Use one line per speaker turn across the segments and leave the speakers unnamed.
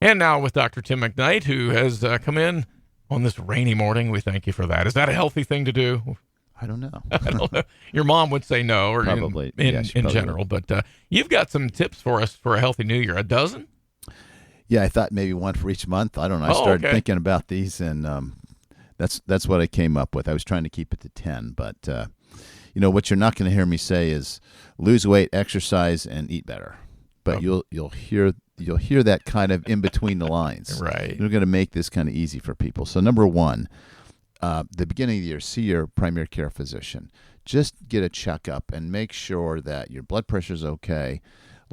And now with Dr. Tim McKnight, who has come in on this rainy morning. We thank you for that. Is that a healthy thing to do?
I don't know.
I don't know. Your mom would say no, or
Probably.
in
Yeah, she probably
general. But you've got some tips for us for a healthy New Year. A dozen?
Yeah, I thought maybe one for each month. I don't know. I started thinking about these, and that's what I came up with. I was trying to keep it to 10, but what you're not going to hear me say is lose weight, exercise, and eat better. But you'll hear that kind of in between the lines.
Right.
We're going to make this kind of easy for people. So number one, the beginning of the year, see your primary care physician. Just get a checkup and make sure that your blood pressure is okay.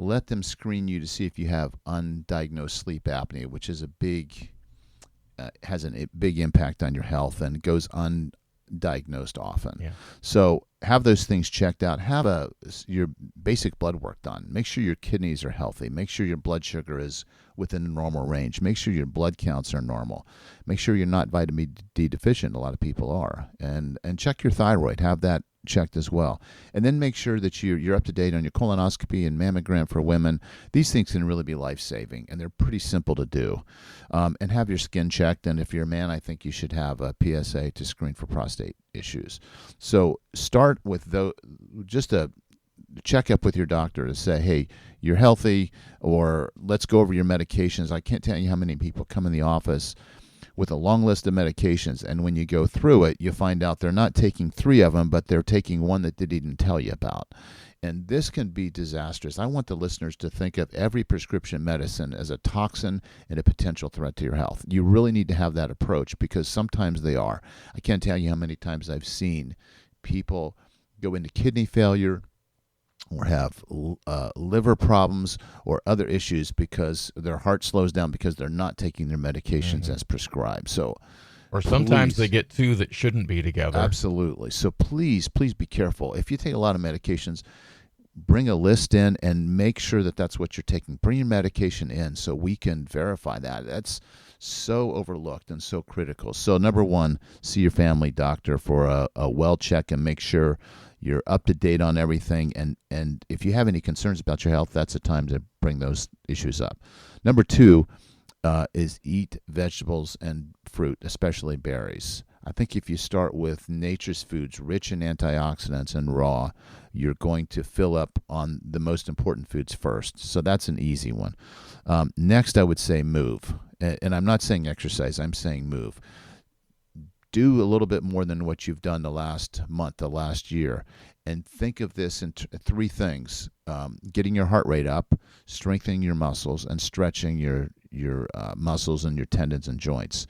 Let them screen you to see if you have undiagnosed sleep apnea, which is has a big impact on your health and goes undiagnosed often.
Yeah.
So have those things checked out. Have your basic blood work done. Make sure your kidneys are healthy. Make sure your blood sugar is within the normal range. Make sure your blood counts are normal. Make sure you're not vitamin D deficient. A lot of people are. And check your thyroid. Have that checked as well. And then make sure that you're up to date on your colonoscopy and mammogram for women. These things can really be life-saving, and they're pretty simple to do. And have your skin checked. And if you're a man, I think you should have a PSA to screen for prostate issues. So start with just a checkup with your doctor to say, hey, you're healthy, or let's go over your medications. I can't tell you how many people come in the office with a long list of medications, and when you go through it, you find out they're not taking 3 of them, but they're taking one that they didn't tell you about. And this can be disastrous. I want the listeners to think of every prescription medicine as a toxin and a potential threat to your health. You really need to have that approach, because sometimes they are. I can't tell you how many times I've seen people go into kidney failure or have liver problems or other issues because their heart slows down because they're not taking their medications as prescribed. So,
or sometimes they get 2 that shouldn't be together.
Absolutely. So please be careful. If you take a lot of medications, bring a list in and make sure that that's what you're taking. Bring your medication in so we can verify that. That's so overlooked and so critical. So number one, see your family doctor for a well check and make sure you're up to date on everything. And if you have any concerns about your health, that's the time to bring those issues up. Number two is eat vegetables and fruit, especially berries. I think if you start with nature's foods, rich in antioxidants and raw, you're going to fill up on the most important foods first. So that's an easy one. Next, I would say move. And I'm not saying exercise, I'm saying move. Do a little bit more than what you've done the last month, the last year. And think of this in 3 things. Getting your heart rate up, strengthening your muscles, and stretching your muscles and your tendons and joints.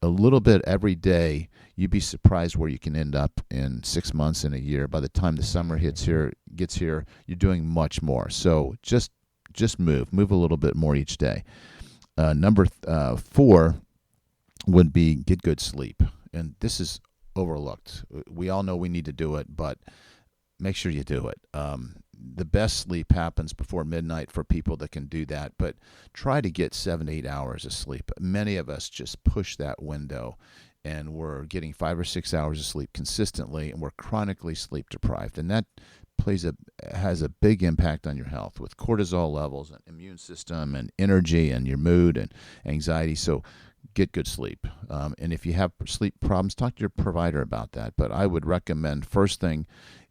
A little bit every day, you'd be surprised where you can end up in 6 months, in a year. By the time the summer gets here, you're doing much more. So just move a little bit more each day. Number 4 would be get good sleep. And this is overlooked. We all know we need to do it, but make sure you do it. The best sleep happens before midnight for people that can do that, but try to get 7 to 8 hours of sleep. Many of us just push that window, and we're getting 5 or 6 hours of sleep consistently, and we're chronically sleep deprived. And that has a big impact on your health with cortisol levels and immune system and energy and your mood and anxiety. So get good sleep. And if you have sleep problems, talk to your provider about that. But I would recommend first thing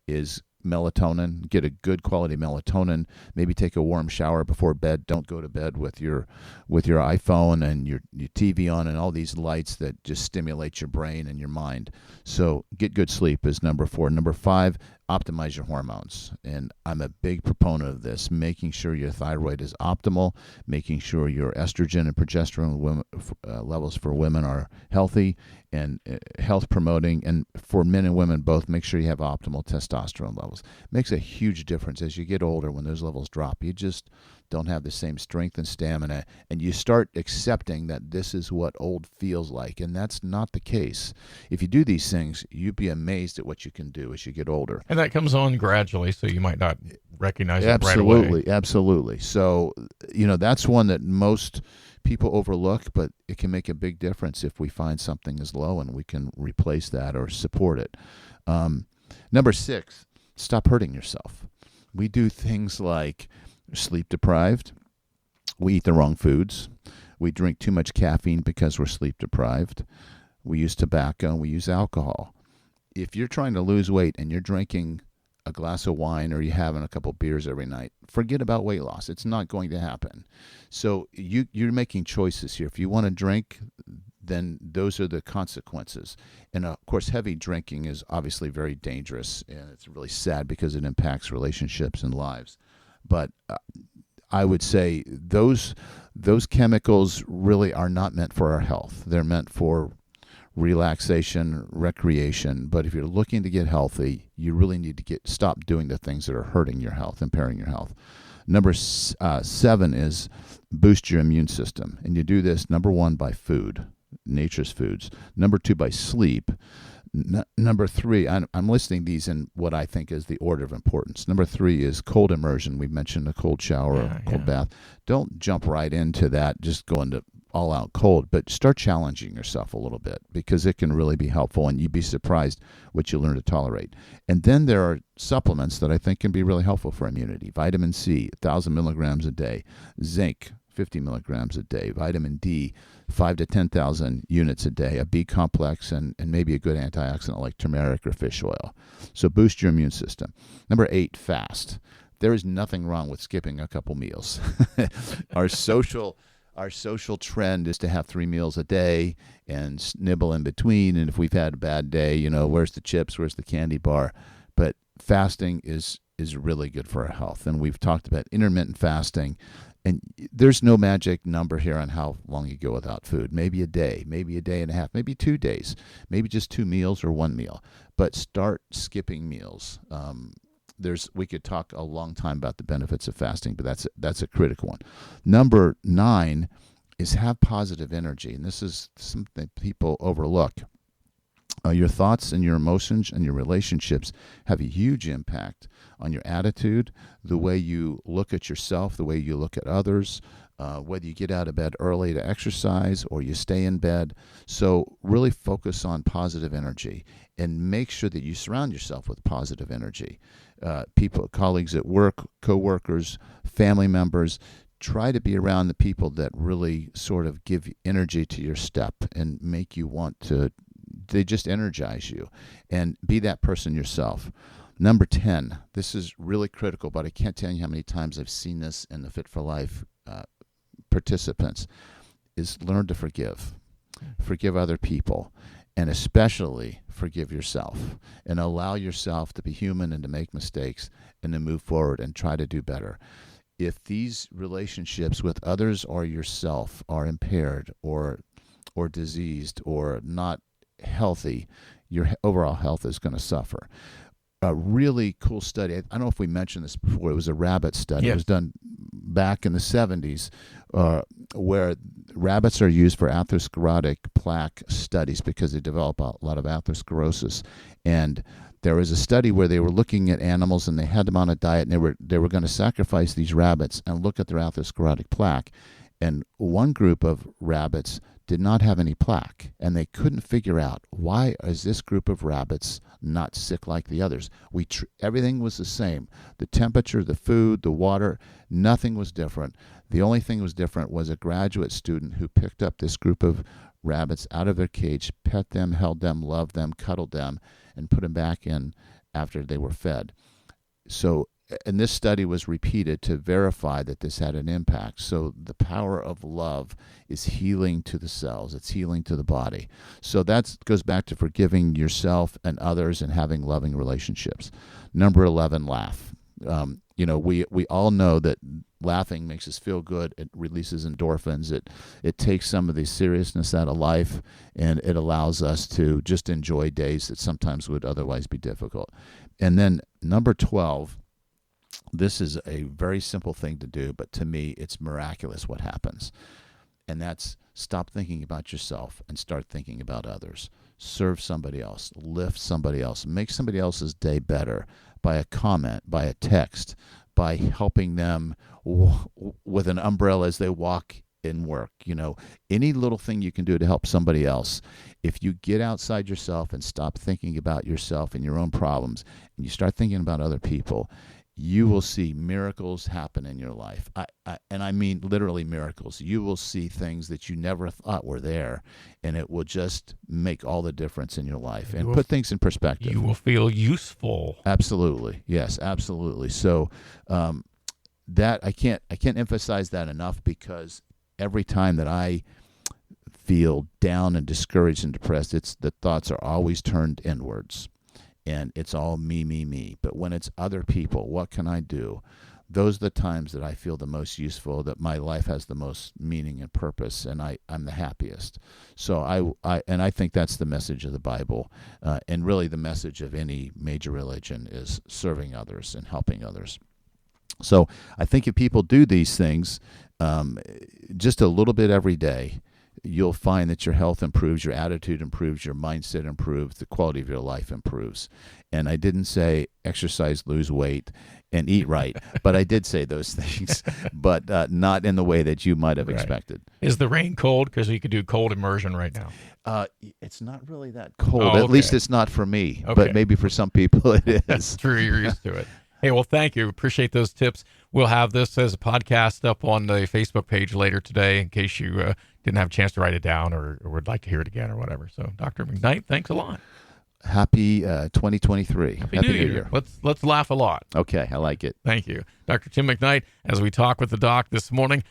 is melatonin. Get a good quality melatonin. Maybe take a warm shower before bed. Don't go to bed with your iPhone and your TV on and all these lights that just stimulate your brain and your mind. So get good sleep is number 4. Number 5, optimize your hormones. And I'm a big proponent of this, making sure your thyroid is optimal, making sure your estrogen and progesterone levels for women are healthy and health promoting. And for men and women both, make sure you have optimal testosterone levels. Makes a huge difference as you get older. When those levels drop, you just don't have the same strength and stamina, and you start accepting that this is what old feels like, and that's not the case. If you do these things, you'd be amazed at what you can do as you get older.
And that comes on gradually, so you might not recognize it right away.
Absolutely. So, that's one that most people overlook, but it can make a big difference if we find something is low and we can replace that or support it. Number 6, stop hurting yourself. We do things like sleep deprived, We eat the wrong foods. We drink too much caffeine because we're sleep deprived. We use tobacco and we use alcohol. If you're trying to lose weight and you're drinking a glass of wine or you're having a couple beers every night, forget about weight loss. It's not going to happen. So you're making choices here. If you want to drink, then those are the consequences. And of course, heavy drinking is obviously very dangerous, and it's really sad because it impacts relationships and lives. But I would say those chemicals really are not meant for our health. They're meant for relaxation, recreation. But if you're looking to get healthy, you really need to stop doing the things that are hurting your health, impairing your health. Number 7 is boost your immune system. And you do this, number 1, by food, nature's foods. Number 2, by sleep. Number 3, I'm listing these in what I think is the order of importance. Number 3 is cold immersion. We've mentioned a cold shower, cold bath. Don't jump right into that, just go into all out cold, but start challenging yourself a little bit, because it can really be helpful, and you'd be surprised what you learn to tolerate. And then there are supplements that I think can be really helpful for immunity. Vitamin C, 1,000 milligrams a day. Zinc, 50 milligrams a day. Vitamin D, 5 to 10,000 units a day. A B complex, and maybe a good antioxidant like turmeric or fish oil. So boost your immune system. Number 8, fast. There is nothing wrong with skipping a couple meals. Our social trend is to have 3 meals a day and nibble in between. And if we've had a bad day, where's the chips? Where's the candy bar? But fasting is really good for our health. And we've talked about intermittent fasting. And there's no magic number here on how long you go without food. Maybe a day, maybe a day and a half, maybe 2 days, maybe just 2 meals or 1 meal. But start skipping meals. We could talk a long time about the benefits of fasting, but that's a critical one. Number 9 is have positive energy, and this is something people overlook. Your thoughts and your emotions and your relationships have a huge impact on your attitude, the way you look at yourself, the way you look at others, whether you get out of bed early to exercise or you stay in bed. So really focus on positive energy and make sure that you surround yourself with positive energy. People, colleagues at work, coworkers, family members. Try to be around the people that really sort of give energy to your step and make you want to. They just energize you, and be that person yourself. Number 10, this is really critical, but I can't tell you how many times I've seen this in the Fit for Life participants, is learn to forgive. Forgive other people, and especially forgive yourself, and allow yourself to be human and to make mistakes and to move forward and try to do better. If these relationships with others or yourself are impaired or diseased or not healthy, your overall health is going to suffer. A really cool study, I don't know if we mentioned this before, it was a rabbit study.
Yes.
It was done back in the 70s, where rabbits are used for atherosclerotic plaque studies because they develop a lot of atherosclerosis. And there was a study where they were looking at animals and they had them on a diet, and they were going to sacrifice these rabbits and look at their atherosclerotic plaque. And one group of rabbits did not have any plaque, and they couldn't figure out, why is this group of rabbits not sick like the others? Everything was the same. The temperature, the food, the water, nothing was different. The only thing that was different was a graduate student who picked up this group of rabbits out of their cage, pet them, held them, loved them, cuddled them, and put them back in after they were fed. So, and this study was repeated to verify that this had an impact. So the power of love is healing to the cells. It's healing to the body. So that goes back to forgiving yourself and others and having loving relationships. Number 11, laugh. We all know that laughing makes us feel good. It releases endorphins. It takes some of the seriousness out of life, and it allows us to just enjoy days that sometimes would otherwise be difficult. And then number 12, this is a very simple thing to do, but to me, it's miraculous what happens. And that's stop thinking about yourself and start thinking about others. Serve somebody else. Lift somebody else. Make somebody else's day better by a comment, by a text, by helping them with an umbrella as they walk in work. Any little thing you can do to help somebody else. If you get outside yourself and stop thinking about yourself and your own problems, and you start thinking about other people, you will see miracles happen in your life. And I mean literally miracles. You will see things that you never thought were there, and it will just make all the difference in your life and put things in perspective.
You will feel useful.
Absolutely. Yes, absolutely. So that I can't emphasize that enough, because every time that I feel down and discouraged and depressed, it's the thoughts are always turned inwards. And it's all me, me, me. But when it's other people, what can I do? Those are the times that I feel the most useful, that my life has the most meaning and purpose, and I'm the happiest. So I think that's the message of the Bible, and really the message of any major religion is serving others and helping others. So I think if people do these things just a little bit every day, you'll find that your health improves, your attitude improves, your mindset improves, the quality of your life improves. And I didn't say exercise, lose weight, and eat right, but I did say those things, but not in the way that you might have expected.
Is the rain cold? Because you could do cold immersion right now.
It's not really that cold.
Oh,
At least it's not for me,
Okay.
but maybe for some people it is.
That's true. You're used to it. Hey, well, thank you. Appreciate those tips. We'll have this as a podcast up on the Facebook page later today in case you didn't have a chance to write it down or would like to hear it again or whatever. So, Dr. McKnight, thanks a lot.
Happy 2023.
Happy New Year. Let's laugh a lot.
Okay, I like it.
Thank you. Dr. Tim McKnight, as we talk with the doc this morning.